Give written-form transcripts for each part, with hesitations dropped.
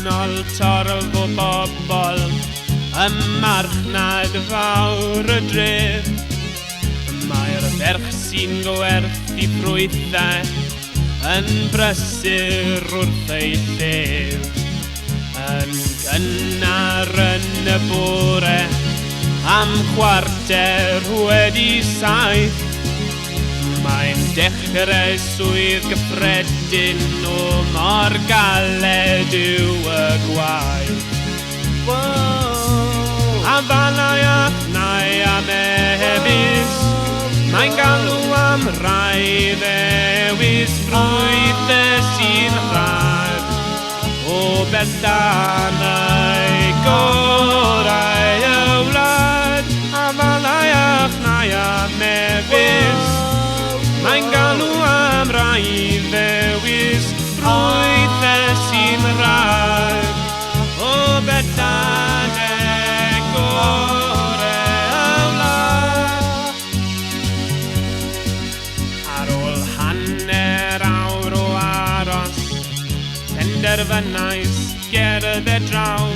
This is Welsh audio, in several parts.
canol torf o bobl, y marchnad fawr y dref. Mae'r ferch sy'n gwerthu ffrwythau yn brysur wrth ei llef. Yn gynnar yn y bore am chwarter wedi 7. Mae'n dechrau swydd gyffredin o mor galed yw y gwaith. A falai ac nai a mebys, mae'n galw am rai ddewis ffrwythau sy'n rhad o bethanau gorau y wlad. A falai ac nai a mebys, mae'n galw am rai ddewis ffrwythau sy'n rhad o bethanau gorau y wlad. Ar ôl hanner awr o aros, penderfynais gerdded draw.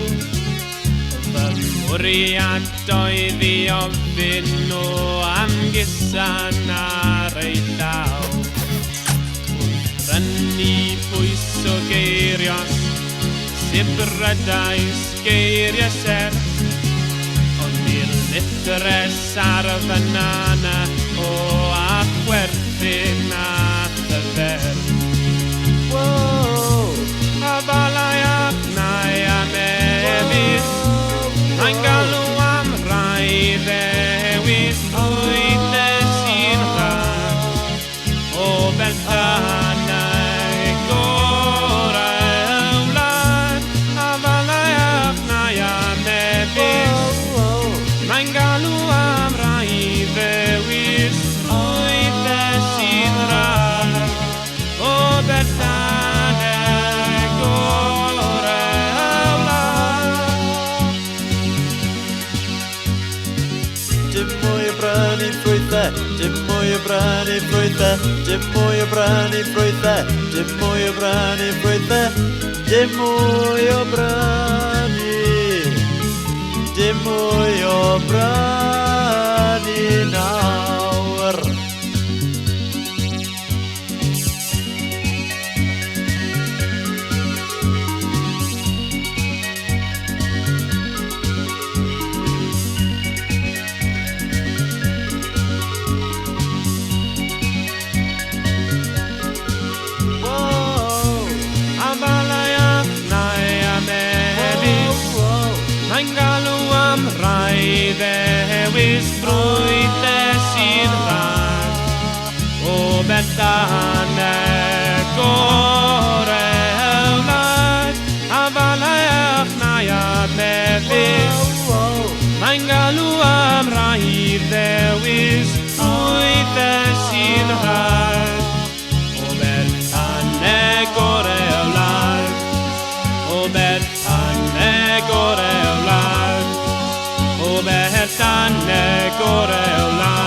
Fy mwriad oedd I ofyn o amgusan ar ei llaw. Brynu pwys o geirios, sibrydais geiriau serth, ond i'r lithres ar y banana o achwerthin at y ferch. A falai ac nai a mebys, mae'n galw am rai ddewis ffrwythau sy'n rhad o bethanau gorau y wlad. A falai ac nai a mebys, mae'n galw am rai ddewis ffrwythau sy'n rhad o bethanau gorau y wlad. Dim mwy o brynu ffrwythau, dim mwy o brynu ffrwythau, dim mwy o brynu ffrwythau, dim mwy o brynu ffrwythau, dim mwy o brynu, dim mwy o brynu nawr. Mae'n galw am rai ddewis ffrwythau sy'n rhad o bethanau gorau y wlad. A falai ac nai a mebys, mae'n galw am rai ddewis ffrwythau sy'n rhad o bethanau gorau y wlad. O bethanau gorau y wlad, o bethanau gorau y wlad.